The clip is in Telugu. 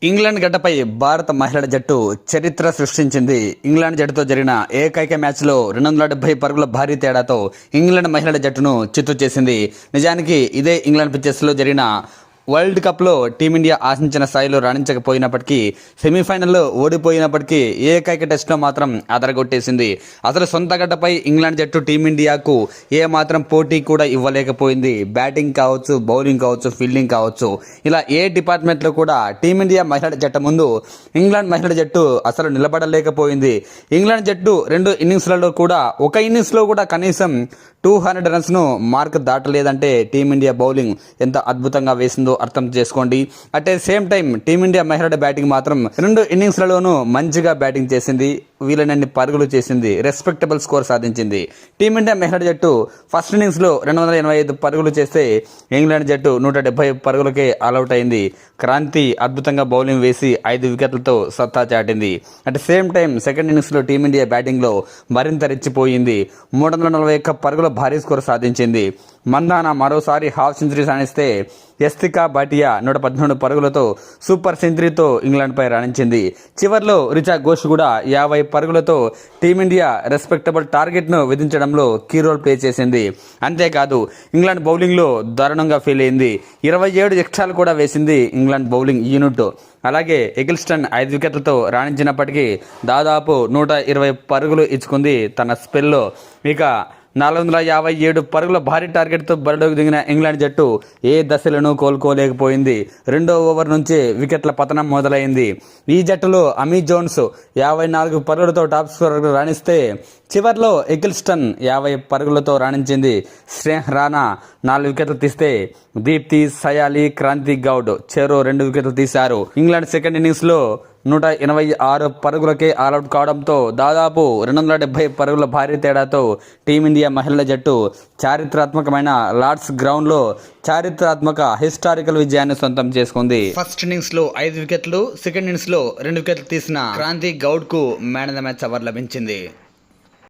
ఇంగ్లాండ్ గడ్డపై భారత మహిళల జట్టు చరిత్ర సృష్టించింది. ఇంగ్లాండ్ జట్టుతో జరిగిన ఏకైక మ్యాచ్లో 270 పరుగుల భారీ తేడాతో ఇంగ్లాండ్ మహిళల జట్టును చిత్తు చేసింది. నిజానికి ఇదే ఇంగ్లాండ్ పిచ్చెస్లో జరిగిన వరల్డ్ కప్లో టీమిండియా ఆశించిన స్థాయిలో రాణించకపోయినప్పటికీ, సెమీఫైనల్లో ఓడిపోయినప్పటికీ ఏకైక టెస్ట్లో మాత్రం అదరగొట్టేసింది. అసలు సొంత గడ్డపై ఇంగ్లాండ్ జట్టు టీమిండియాకు ఏ మాత్రం పోటీ కూడా ఇవ్వలేకపోయింది. బ్యాటింగ్ కావచ్చు, బౌలింగ్ కావచ్చు, ఫీల్డింగ్ కావచ్చు, ఇలా ఏ డిపార్ట్మెంట్లో కూడా టీమిండియా మహిళల జట్టు ముందు ఇంగ్లాండ్ మహిళల జట్టు అసలు నిలబడలేకపోయింది. ఇంగ్లాండ్ జట్టు 2 ఇన్నింగ్స్లలో కూడా ఒక ఇన్నింగ్స్లో కూడా కనీసం 200 రన్స్ను మార్క్ దాటలేదంటే టీమిండియా బౌలింగ్ ఎంత అద్భుతంగా వేసిందో అర్థం చేసుకోండి. At a same time team India మహిళల బ్యాటింగ్ మాత్రం 2 ఇన్నింగ్స్లలోనూ మంచిగా బ్యాటింగ్ చేసింది, వీలైనన్ని పరుగులు చేసింది, రెస్పెక్టబుల్ స్కోర్ సాధించింది. టీమిండియా మహిళల జట్టు ఫస్ట్ ఇన్నింగ్స్లో 285 పరుగులు చేస్తే ఇంగ్లాండ్ జట్టు 170 పరుగులకే ఆల్అవుట్ అయింది. క్రాంతి అద్భుతంగా బౌలింగ్ వేసి 5 వికెట్లతో సత్తా చాటింది. అట్ సేమ్ టైం సెకండ్ ఇన్నింగ్స్లో టీమిండియా బ్యాటింగ్లో మరింత రెచ్చిపోయింది. 341 పరుగుల భారీ స్కోర్ సాధించింది. మందాన మరోసారి హాఫ్ సెంచరీ సాధిస్తే యస్తికా భాటియా 113 పరుగులతో సూపర్ సెంచరీతో ఇంగ్లాండ్పై రాణించింది. చివర్లో రిచా ఘోష్ కూడా 50 పరుగులతో టీమిండియా రెస్పెక్టబుల్ టార్గెట్ను విధించడంలో కీ రోల్ ప్లే చేసింది. అంతేకాదు ఇంగ్లాండ్ బౌలింగ్లో దారుణంగా ఫెయిల్ అయింది. 27 ఎక్స్ట్రాలు కూడా వేసింది ఇంగ్లాండ్ బౌలింగ్ యూనిట్. అలాగే ఎగిల్స్టన్ 5 వికెట్లతో రాణించినప్పటికీ దాదాపు 120 పరుగులు ఇచ్చుకుంది తన స్పెల్లో. ఇక 457 పరుగుల భారీ టార్గెట్తో బరిలోకి దిగిన ఇంగ్లాండ్ జట్టు ఏ దశలను కోలుకోలేకపోయింది. 2వ ఓవర్ నుంచి వికెట్ల పతనం మొదలైంది. ఈ జట్టులో అమీ జోన్స్ 54 పరుగులతో టాప్ స్కోరర్గా రాణిస్తే, చివర్లో ఎగిల్స్టన్ 50 పరుగులతో రాణించింది. శ్రేయస్ రాణా 4 వికెట్లు తీస్తే, దీప్తి, సయాలి, క్రాంతి గౌడ్ చెరో 2 వికెట్లు తీశారు. ఇంగ్లాండ్ సెకండ్ ఇన్నింగ్స్లో 186 పరుగులకే ఆల్అవుట్ కావడంతో దాదాపు 270 పరుగుల భారీ తేడాతో టీమిండియా మహిళల జట్టు చారిత్రాత్మకమైన లార్డ్స్ గ్రౌండ్లో చారిత్రాత్మక హిస్టారికల్ విజయాన్ని సొంతం చేసుకుంది. ఫస్ట్ ఇన్నింగ్స్లో 5 వికెట్లు, సెకండ్ ఇన్నింగ్స్లో 2 వికెట్లు తీసిన క్రాంతి గౌడ్కు man of the match award లభించింది.